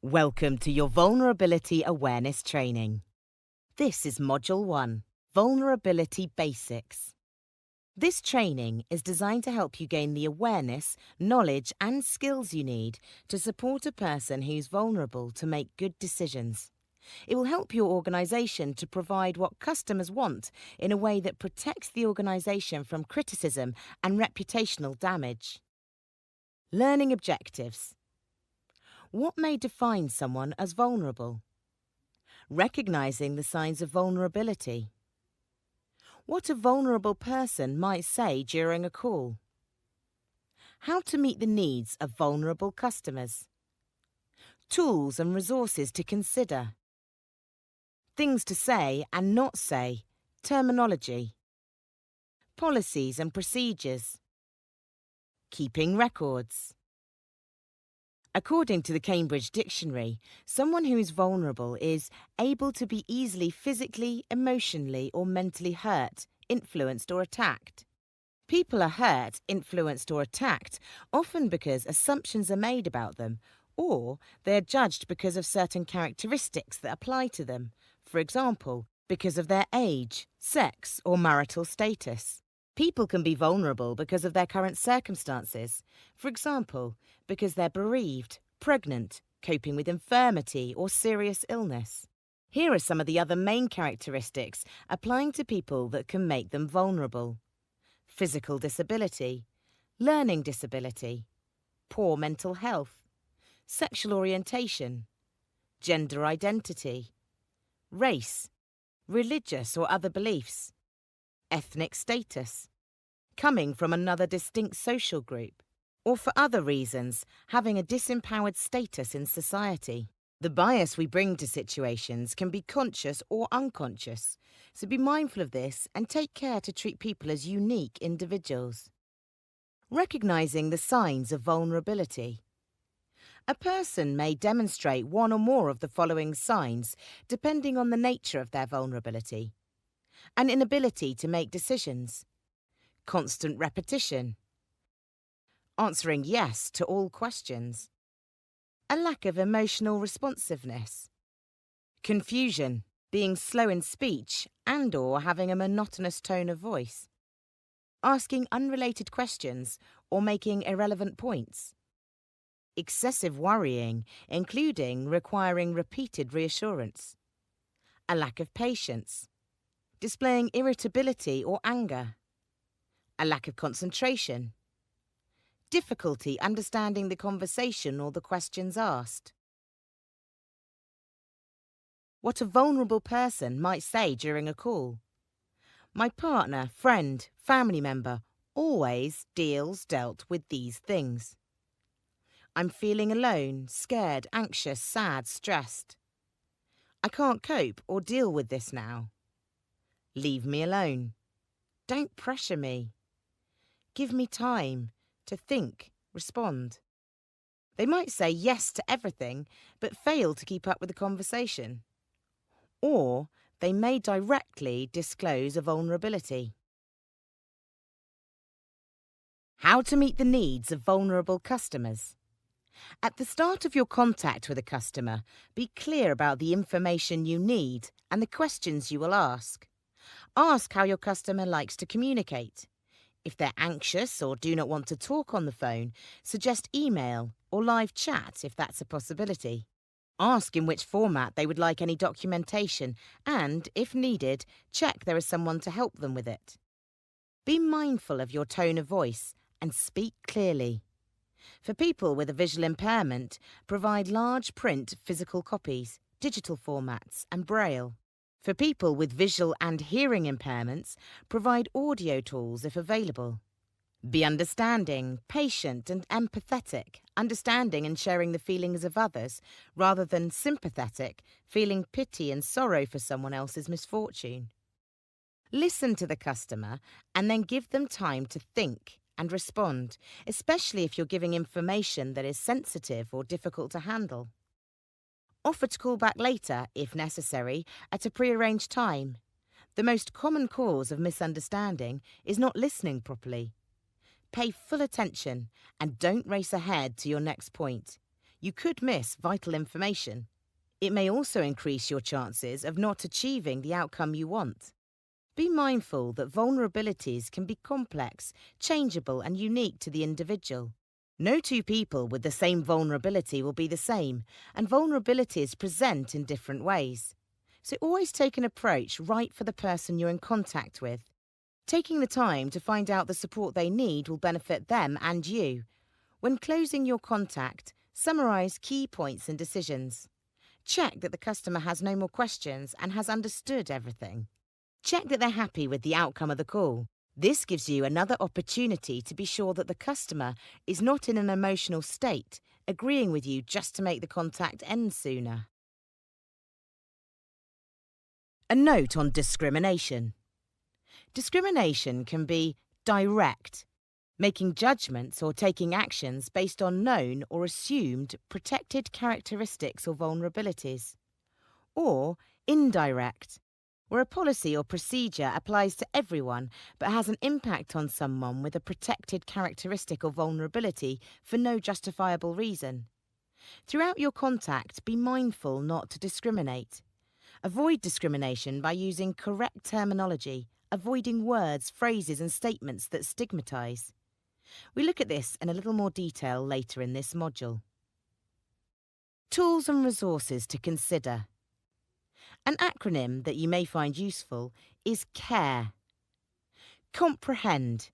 Welcome to your Vulnerability Awareness Training. This is Module 1, Vulnerability Basics. This training is designed to help you gain the awareness, knowledge and skills you need to support a person who's vulnerable to make good decisions. It will help your organisation to provide what customers want in a way that protects the organisation from criticism and reputational damage. Learning objectives. What may define someone as vulnerable? Recognizing the signs of vulnerability. What a vulnerable person might say during a call. How to meet the needs of vulnerable customers. Tools and resources to consider. Things to say and not say, terminology. Policies and procedures. Keeping records. According to the Cambridge Dictionary, someone who is vulnerable is able to be easily physically, emotionally or mentally hurt, influenced or attacked. People are hurt, influenced or attacked often because assumptions are made about them, or they are judged because of certain characteristics that apply to them, for example, because of their age, sex or marital status. People can be vulnerable because of their current circumstances, for example, because they're bereaved, pregnant, coping with infirmity or serious illness. Here are some of the other main characteristics applying to people that can make them vulnerable. Physical disability, learning disability, poor mental health, sexual orientation, gender identity, race, religious or other beliefs, ethnic status, coming from another distinct social group, or for other reasons, having a disempowered status in society. The bias we bring to situations can be conscious or unconscious, so be mindful of this and take care to treat people as unique individuals. Recognizing the signs of vulnerability. A person may demonstrate one or more of the following signs depending on the nature of their vulnerability. An inability to make decisions, constant repetition, answering yes to all questions, a lack of emotional responsiveness, confusion, being slow in speech and/or having a monotonous tone of voice, asking unrelated questions or making irrelevant points, excessive worrying, including requiring repeated reassurance, a lack of patience, displaying irritability or anger, a lack of concentration, difficulty understanding the conversation or the questions asked. What a vulnerable person might say during a call. My partner, friend, family member always dealt with these things. I'm feeling alone, scared, anxious, sad, stressed. I can't cope or deal with this now. Leave me alone. Don't pressure me. Give me time to think, respond. They might say yes to everything, but fail to keep up with the conversation. Or they may directly disclose a vulnerability. How to meet the needs of vulnerable customers. At the start of your contact with a customer, be clear about the information you need and the questions you will ask. Ask how your customer likes to communicate. If they're anxious or do not want to talk on the phone, suggest email or live chat if that's a possibility. Ask in which format they would like any documentation and, if needed, check there is someone to help them with it. Be mindful of your tone of voice and speak clearly. For people with a visual impairment, provide large print physical copies, digital formats and braille. For people with visual and hearing impairments, provide audio tools if available. Be understanding, patient and empathetic, understanding and sharing the feelings of others, rather than sympathetic, feeling pity and sorrow for someone else's misfortune. Listen to the customer and then give them time to think and respond, especially if you're giving information that is sensitive or difficult to handle. Offer to call back later, if necessary, at a prearranged time. The most common cause of misunderstanding is not listening properly. Pay full attention and don't race ahead to your next point. you could miss vital information. It may also increase your chances of not achieving the outcome you want. Be mindful that vulnerabilities can be complex, changeable, and unique to the individual. No two people with the same vulnerability will be the same, and vulnerabilities present in different ways. So always take an approach right for the person you're in contact with. Taking the time to find out the support they need will benefit them and you. When closing your contact, summarize key points and decisions. Check that the customer has no more questions and has understood everything. Check that they're happy with the outcome of the call. This gives you another opportunity to be sure that the customer is not in an emotional state, agreeing with you just to make the contact end sooner. A note on discrimination. Discrimination can be direct, making judgments or taking actions based on known or assumed protected characteristics or vulnerabilities, or indirect, where a policy or procedure applies to everyone but has an impact on someone with a protected characteristic or vulnerability for no justifiable reason. Throughout your contact, be mindful not to discriminate. Avoid discrimination by using correct terminology, avoiding words, phrases, and statements that stigmatize. We look at this in a little more detail later in this module. Tools and resources to consider. An acronym that you may find useful is CARE. Comprehend.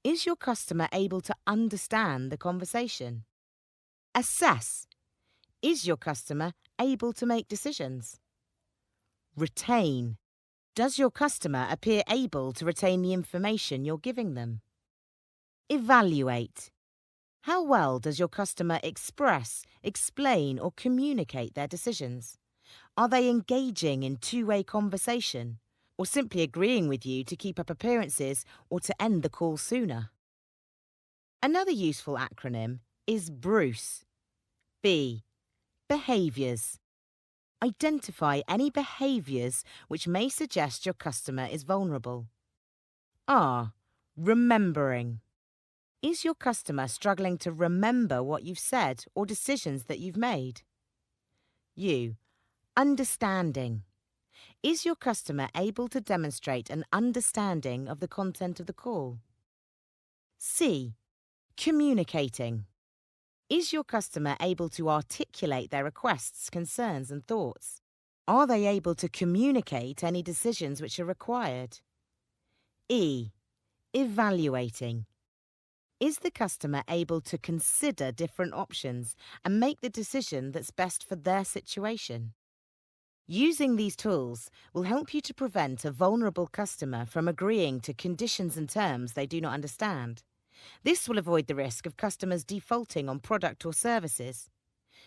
Is your customer able to understand the conversation? Assess. Is your customer able to make decisions? Retain. Does your customer appear able to retain the information you're giving them? Evaluate. How well does your customer express, explain, or communicate their decisions? Are they engaging in two-way conversation, or simply agreeing with you to keep up appearances or to end the call sooner? Another useful acronym is BRUCE. B. Behaviours. Identify any behaviours which may suggest your customer is vulnerable. R. Remembering. Is your customer struggling to remember what you've said or decisions that you've made? U. Understanding. Is your customer able to demonstrate an understanding of the content of the call? C. Communicating. Is your customer able to articulate their requests, concerns, and thoughts? Are they able to communicate any decisions which are required? E. Evaluating. Is the customer able to consider different options and make the decision that's best for their situation? Using these tools will help you to prevent a vulnerable customer from agreeing to conditions and terms they do not understand. This will avoid the risk of customers defaulting on product or services.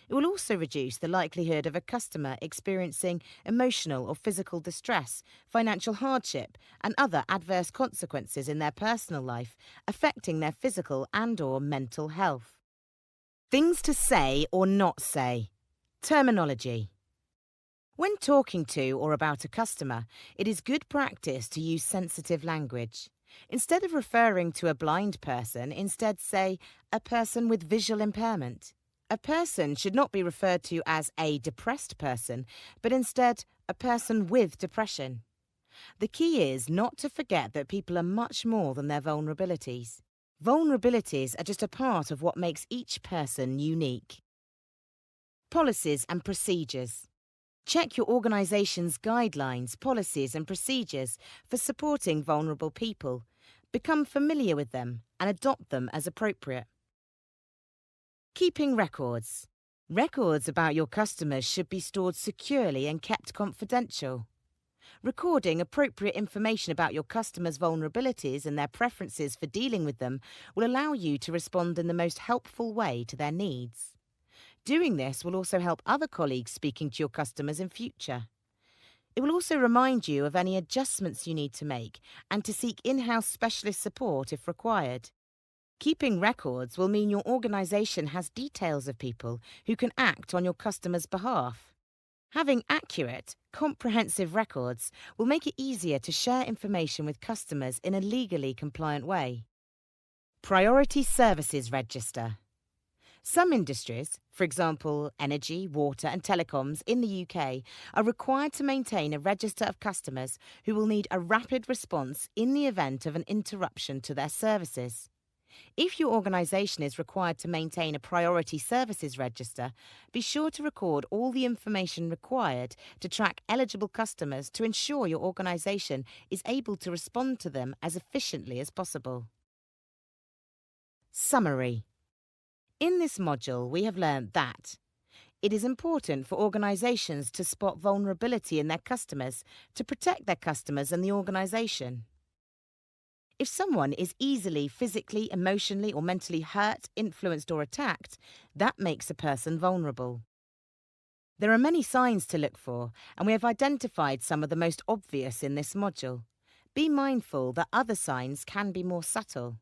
It will also reduce the likelihood of a customer experiencing emotional or physical distress, financial hardship, and other adverse consequences in their personal life, affecting their physical and/or mental health. Things to say or not say. Terminology. When talking to or about a customer, it is good practice to use sensitive language. Instead of referring to a blind person, instead say, a person with visual impairment. A person should not be referred to as a depressed person, but instead a person with depression. The key is not to forget that people are much more than their vulnerabilities. Vulnerabilities are just a part of what makes each person unique. Policies and procedures. Check your organisation's guidelines, policies and procedures for supporting vulnerable people. Become familiar with them and adopt them as appropriate. Keeping records. Records about your customers should be stored securely and kept confidential. Recording appropriate information about your customers' vulnerabilities and their preferences for dealing with them will allow you to respond in the most helpful way to their needs. Doing this will also help other colleagues speaking to your customers in future. It will also remind you of any adjustments you need to make and to seek in-house specialist support if required. Keeping records will mean your organisation has details of people who can act on your customers' behalf. Having accurate, comprehensive records will make it easier to share information with customers in a legally compliant way. Priority Services Register. Some industries, for example energy, water and telecoms in the UK, are required to maintain a register of customers who will need a rapid response in the event of an interruption to their services. If your organisation is required to maintain a priority services register, be sure to record all the information required to track eligible customers to ensure your organisation is able to respond to them as efficiently as possible. Summary. In this module, we have learned that it is important for organisations to spot vulnerability in their customers to protect their customers and the organisation. If someone is easily physically, emotionally, or mentally hurt, influenced, or attacked, that makes a person vulnerable. There are many signs to look for, and we have identified some of the most obvious in this module. Be mindful that other signs can be more subtle.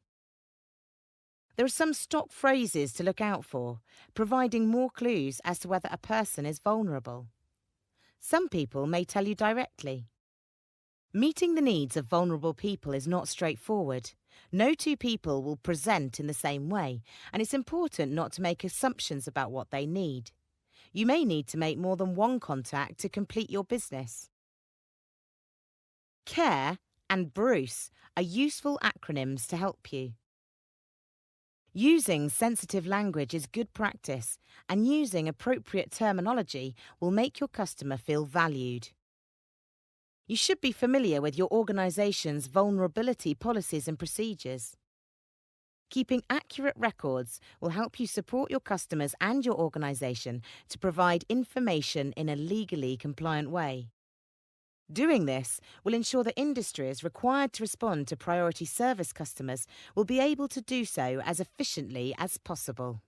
There are some stock phrases to look out for, providing more clues as to whether a person is vulnerable. Some people may tell you directly. Meeting the needs of vulnerable people is not straightforward. No two people will present in the same way, and it's important not to make assumptions about what they need. You may need to make more than one contact to complete your business. CARE and BRUCE are useful acronyms to help you. Using sensitive language is good practice, and using appropriate terminology will make your customer feel valued. You should be familiar with your organisation's vulnerability policies and procedures. Keeping accurate records will help you support your customers and your organisation to provide information in a legally compliant way. Doing this will ensure that industries required to respond to priority service customers will be able to do so as efficiently as possible.